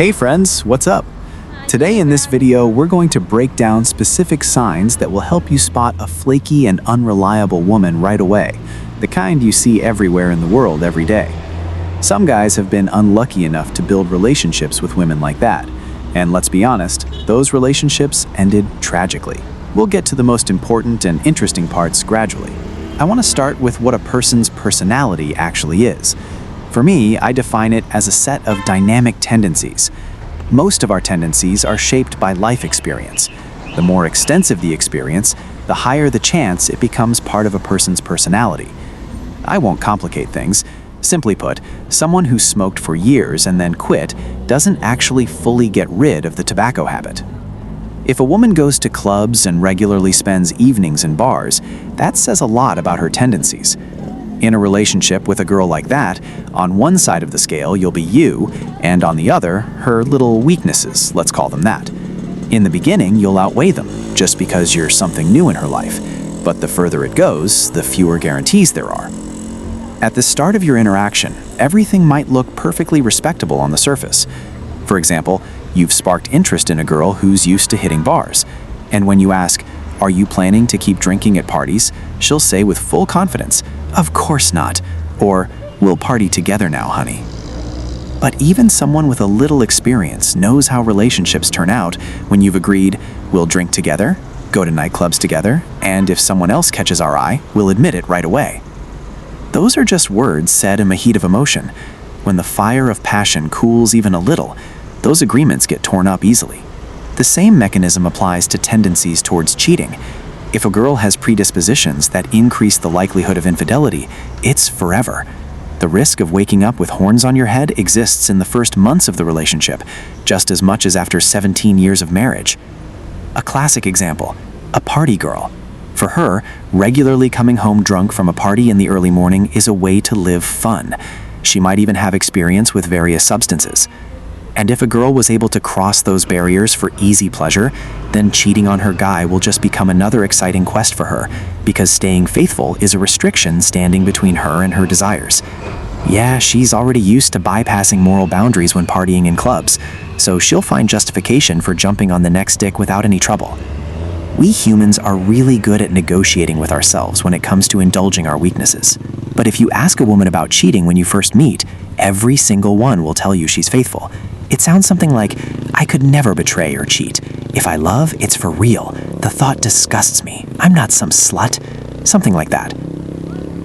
Hey friends, what's up? Today in this video, we're going to break down specific signs that will help you spot a flaky and unreliable woman right away, the kind you see everywhere in the world every day. Some guys have been unlucky enough to build relationships with women like that, and let's be honest, those relationships ended tragically. We'll get to the most important and interesting parts gradually. I want to start with what a person's personality actually is. For me, I define it as a set of dynamic tendencies. Most of our tendencies are shaped by life experience. The more extensive the experience, the higher the chance it becomes part of a person's personality. I won't complicate things. Simply put, someone who smoked for years and then quit doesn't actually fully get rid of the tobacco habit. If a woman goes to clubs and regularly spends evenings in bars, that says a lot about her tendencies. In a relationship with a girl like that, on one side of the scale you'll be you, and on the other, her little weaknesses, let's call them that. In the beginning, you'll outweigh them, just because you're something new in her life. But the further it goes, the fewer guarantees there are. At the start of your interaction, everything might look perfectly respectable on the surface. For example, you've sparked interest in a girl who's used to hitting bars. And when you ask, "Are you planning to keep drinking at parties?" she'll say with full confidence, "Of course not," or "We'll party together now, honey." But even someone with a little experience knows how relationships turn out when you've agreed, "We'll drink together, go to nightclubs together, and if someone else catches our eye, we'll admit it right away." Those are just words said in the heat of emotion. When the fire of passion cools even a little, those agreements get torn up easily. The same mechanism applies to tendencies towards cheating. If a girl has predispositions that increase the likelihood of infidelity, it's forever. The risk of waking up with horns on your head exists in the first months of the relationship, just as much as after 17 years of marriage. A classic example, a party girl. For her, regularly coming home drunk from a party in the early morning is a way to live fun. She might even have experience with various substances. And if a girl was able to cross those barriers for easy pleasure, then cheating on her guy will just become another exciting quest for her, because staying faithful is a restriction standing between her and her desires. Yeah, she's already used to bypassing moral boundaries when partying in clubs, so she'll find justification for jumping on the next dick without any trouble. We humans are really good at negotiating with ourselves when it comes to indulging our weaknesses. But if you ask a woman about cheating when you first meet, every single one will tell you she's faithful. It sounds something like, "I could never betray or cheat. If I love, it's for real. The thought disgusts me. I'm not some slut." Something like that.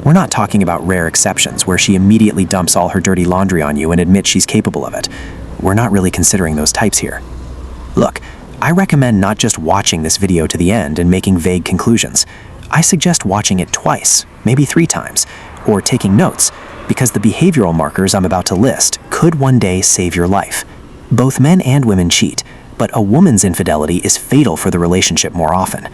We're not talking about rare exceptions where she immediately dumps all her dirty laundry on you and admits she's capable of it. We're not really considering those types here. Look, I recommend not just watching this video to the end and making vague conclusions. I suggest watching it twice, maybe 3 times, or taking notes, because the behavioral markers I'm about to list could one day save your life. Both men and women cheat, but a woman's infidelity is fatal for the relationship more often.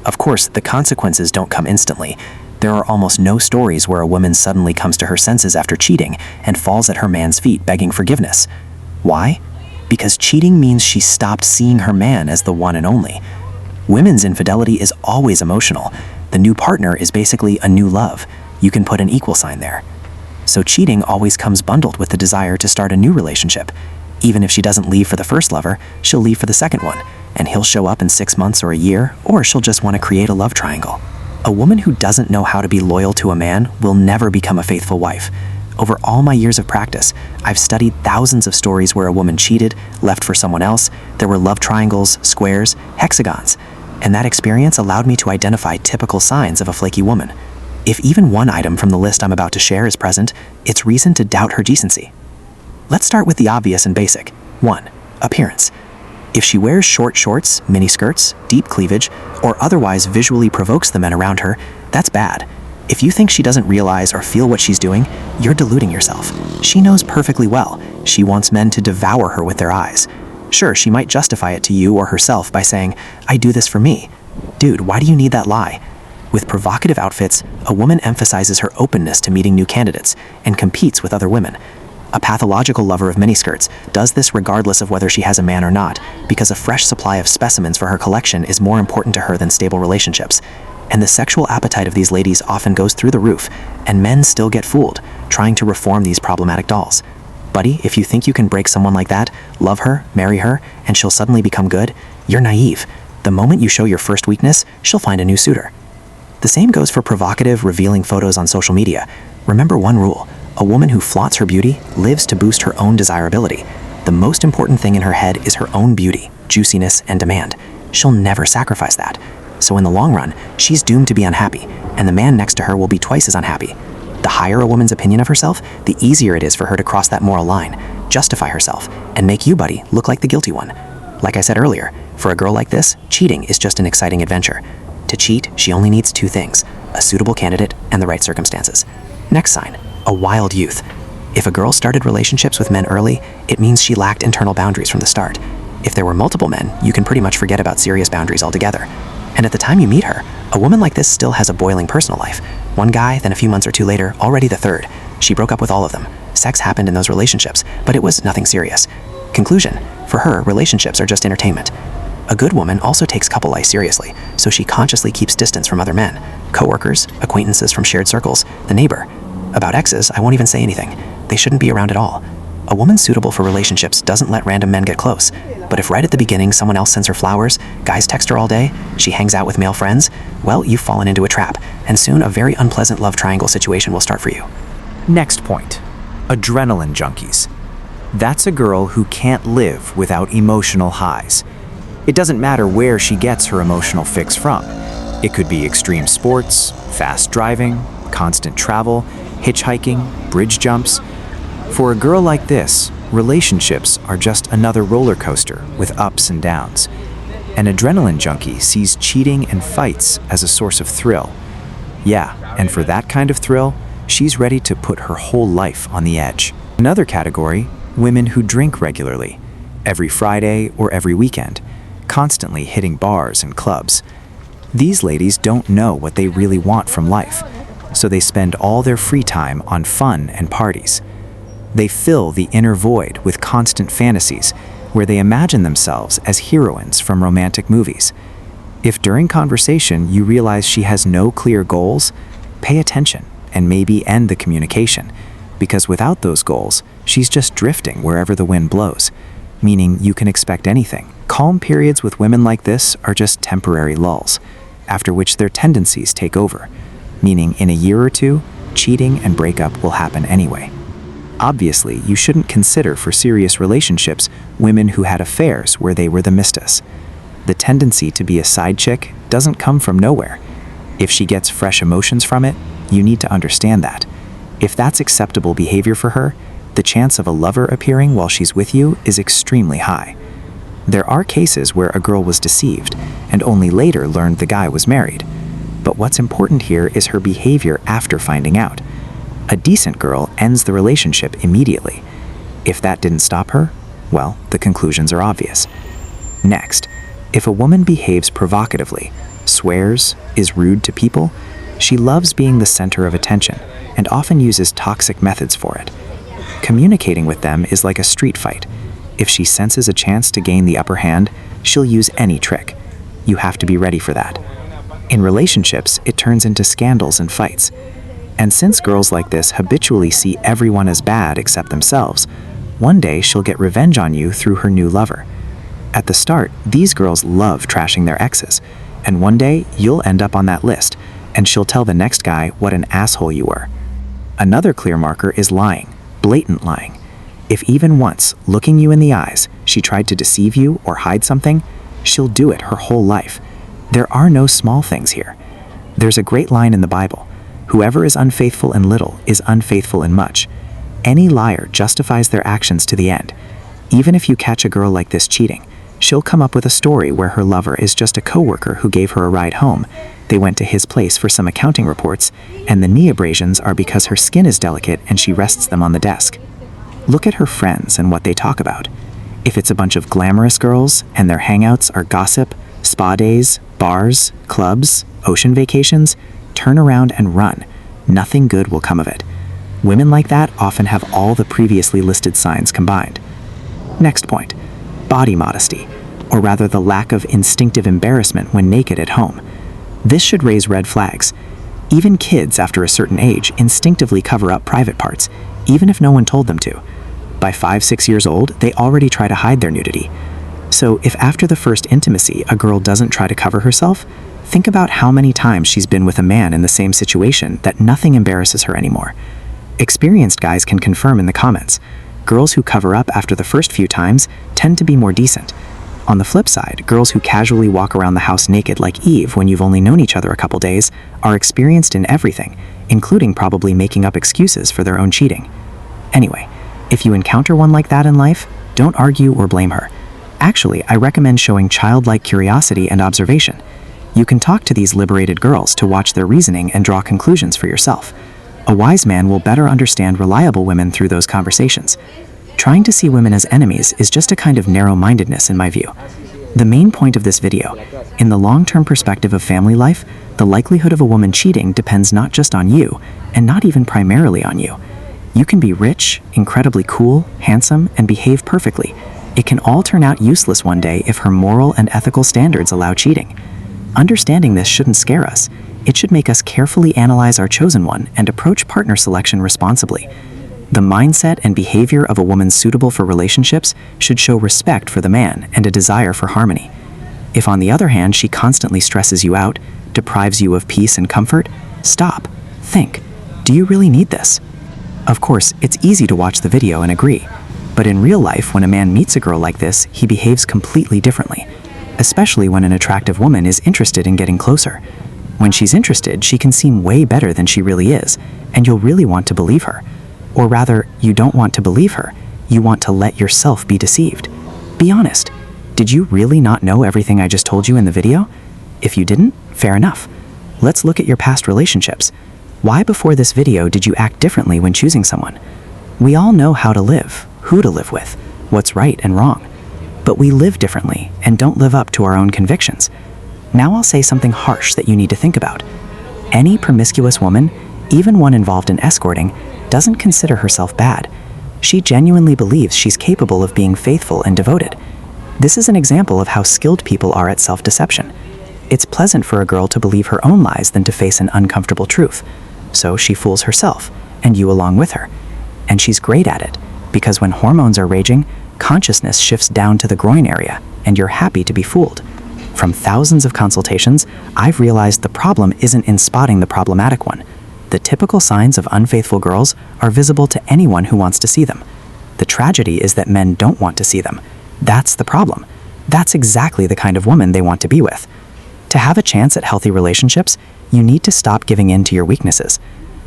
Of course, the consequences don't come instantly. There are almost no stories where a woman suddenly comes to her senses after cheating and falls at her man's feet begging forgiveness. Why? Because cheating means she stopped seeing her man as the one and only. Women's infidelity is always emotional. The new partner is basically a new love. You can put an equal sign there. So cheating always comes bundled with the desire to start a new relationship. Even if she doesn't leave for the first lover, she'll leave for the second one, and he'll show up in 6 months or a year, or she'll just want to create a love triangle. A woman who doesn't know how to be loyal to a man will never become a faithful wife. Over all my years of practice, I've studied thousands of stories where a woman cheated, left for someone else. There were love triangles, squares, hexagons, and that experience allowed me to identify typical signs of a flaky woman. If even one item from the list I'm about to share is present, it's reason to doubt her decency. Let's start with the obvious and basic. 1. Appearance. If she wears short shorts, mini skirts, deep cleavage, or otherwise visually provokes the men around her, that's bad. If you think she doesn't realize or feel what she's doing, you're deluding yourself. She knows perfectly well. She wants men to devour her with their eyes. Sure, she might justify it to you or herself by saying, "I do this for me." Dude, why do you need that lie? With provocative outfits, a woman emphasizes her openness to meeting new candidates and competes with other women. A pathological lover of miniskirts does this regardless of whether she has a man or not, because a fresh supply of specimens for her collection is more important to her than stable relationships. And the sexual appetite of these ladies often goes through the roof, and men still get fooled, trying to reform these problematic dolls. Buddy, if you think you can break someone like that, love her, marry her, and she'll suddenly become good, you're naive. The moment you show your first weakness, she'll find a new suitor. The same goes for provocative, revealing photos on social media. Remember one rule: a woman who flaunts her beauty lives to boost her own desirability. The most important thing in her head is her own beauty, juiciness, and demand. She'll never sacrifice that. So in the long run, she's doomed to be unhappy, and the man next to her will be twice as unhappy. The higher a woman's opinion of herself, the easier it is for her to cross that moral line, justify herself, and make you, buddy, look like the guilty one. Like I said earlier, for a girl like this, cheating is just an exciting adventure. To cheat, she only needs two things: a suitable candidate and the right circumstances. Next sign: a wild youth. If a girl started relationships with men early, it means she lacked internal boundaries from the start. If there were multiple men, you can pretty much forget about serious boundaries altogether. And at the time you meet her, a woman like this still has a boiling personal life. One guy, then a few months or two later, already the third. She broke up with all of them. Sex happened in those relationships, but it was nothing serious. Conclusion: for her, relationships are just entertainment. A good woman also takes couple life seriously, so she consciously keeps distance from other men, coworkers, acquaintances from shared circles, the neighbor. About exes, I won't even say anything. They shouldn't be around at all. A woman suitable for relationships doesn't let random men get close. But if right at the beginning someone else sends her flowers, guys text her all day, she hangs out with male friends, well, you've fallen into a trap, and soon a very unpleasant love triangle situation will start for you. Next point: adrenaline junkies. That's a girl who can't live without emotional highs. It doesn't matter where she gets her emotional fix from. It could be extreme sports, fast driving, constant travel, hitchhiking, bridge jumps. For a girl like this, relationships are just another roller coaster with ups and downs. An adrenaline junkie sees cheating and fights as a source of thrill. Yeah, and for that kind of thrill, she's ready to put her whole life on the edge. Another category: women who drink regularly, every Friday or every weekend, constantly hitting bars and clubs. These ladies don't know what they really want from life, so they spend all their free time on fun and parties. They fill the inner void with constant fantasies, where they imagine themselves as heroines from romantic movies. If during conversation you realize she has no clear goals, pay attention and maybe end the communication, because without those goals, she's just drifting wherever the wind blows, meaning you can expect anything. Calm periods with women like this are just temporary lulls, after which their tendencies take over, meaning in a year or two, cheating and breakup will happen anyway. Obviously, you shouldn't consider for serious relationships women who had affairs where they were the mistress. The tendency to be a side chick doesn't come from nowhere. If she gets fresh emotions from it, you need to understand that. If that's acceptable behavior for her, the chance of a lover appearing while she's with you is extremely high. There are cases where a girl was deceived and only later learned the guy was married. But what's important here is her behavior after finding out. A decent girl ends the relationship immediately. If that didn't stop her, well, the conclusions are obvious. Next, if a woman behaves provocatively, swears, is rude to people, she loves being the center of attention and often uses toxic methods for it. Communicating with them is like a street fight. If she senses a chance to gain the upper hand, she'll use any trick. You have to be ready for that. In relationships, it turns into scandals and fights. And since girls like this habitually see everyone as bad except themselves, one day she'll get revenge on you through her new lover. At the start, these girls love trashing their exes, and one day you'll end up on that list, and she'll tell the next guy what an asshole you were. Another clear marker is lying, blatant lying. If even once, looking you in the eyes, she tried to deceive you or hide something, she'll do it her whole life. There are no small things here. There's a great line in the Bible: whoever is unfaithful in little is unfaithful in much. Any liar justifies their actions to the end. Even if you catch a girl like this cheating, she'll come up with a story where her lover is just a coworker who gave her a ride home. They went to his place for some accounting reports, and the knee abrasions are because her skin is delicate and she rests them on the desk. Look at her friends and what they talk about. If it's a bunch of glamorous girls and their hangouts are gossip, spa days, bars, clubs, ocean vacations, turn around and run. Nothing good will come of it. Women like that often have all the previously listed signs combined. Next point: body modesty, or rather the lack of instinctive embarrassment when naked at home. This should raise red flags. Even kids after a certain age instinctively cover up private parts, even if no one told them to. By 5-6 years old, they already try to hide their nudity. So if after the first intimacy a girl doesn't try to cover herself, think about how many times she's been with a man in the same situation that nothing embarrasses her anymore. Experienced guys can confirm in the comments. Girls who cover up after the first few times tend to be more decent. On the flip side, girls who casually walk around the house naked like Eve when you've only known each other a couple days are experienced in everything, including probably making up excuses for their own cheating. Anyway, if you encounter one like that in life, don't argue or blame her. Actually, I recommend showing childlike curiosity and observation. You can talk to these liberated girls to watch their reasoning and draw conclusions for yourself. A wise man will better understand reliable women through those conversations. Trying to see women as enemies is just a kind of narrow-mindedness in my view. The main point of this video, in the long-term perspective of family life, the likelihood of a woman cheating depends not just on you, and not even primarily on you. You can be rich, incredibly cool, handsome, and behave perfectly. It can all turn out useless one day if her moral and ethical standards allow cheating. Understanding this shouldn't scare us. It should make us carefully analyze our chosen one and approach partner selection responsibly. The mindset and behavior of a woman suitable for relationships should show respect for the man and a desire for harmony. If on the other hand she constantly stresses you out, deprives you of peace and comfort, stop. Think. Do you really need this? Of course, it's easy to watch the video and agree. But in real life, when a man meets a girl like this, he behaves completely differently. Especially when an attractive woman is interested in getting closer. When she's interested, she can seem way better than she really is, and you'll really want to believe her. Or rather, you don't want to believe her, you want to let yourself be deceived. Be honest. Did you really not know everything I just told you in the video? If you didn't, fair enough. Let's look at your past relationships. Why before this video did you act differently when choosing someone? We all know how to live, who to live with, what's right and wrong. But we live differently and don't live up to our own convictions. Now I'll say something harsh that you need to think about. Any promiscuous woman, even one involved in escorting, doesn't consider herself bad. She genuinely believes she's capable of being faithful and devoted. This is an example of how skilled people are at self-deception. It's pleasant for a girl to believe her own lies than to face an uncomfortable truth. So she fools herself, and you along with her. And she's great at it, because when hormones are raging, consciousness shifts down to the groin area, and you're happy to be fooled. From thousands of consultations, I've realized the problem isn't in spotting the problematic one. The typical signs of unfaithful girls are visible to anyone who wants to see them. The tragedy is that men don't want to see them. That's the problem. That's exactly the kind of woman they want to be with. To have a chance at healthy relationships, you need to stop giving in to your weaknesses.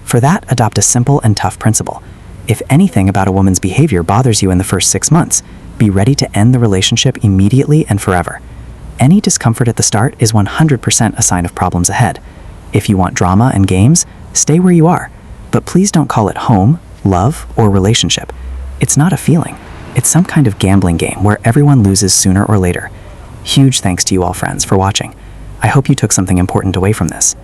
For that, adopt a simple and tough principle. If anything about a woman's behavior bothers you in the first 6 months, be ready to end the relationship immediately and forever. Any discomfort at the start is 100% a sign of problems ahead. If you want drama and games, stay where you are. But please don't call it home, love, or relationship. It's not a feeling. It's some kind of gambling game where everyone loses sooner or later. Huge thanks to you all friends for watching. I hope you took something important away from this.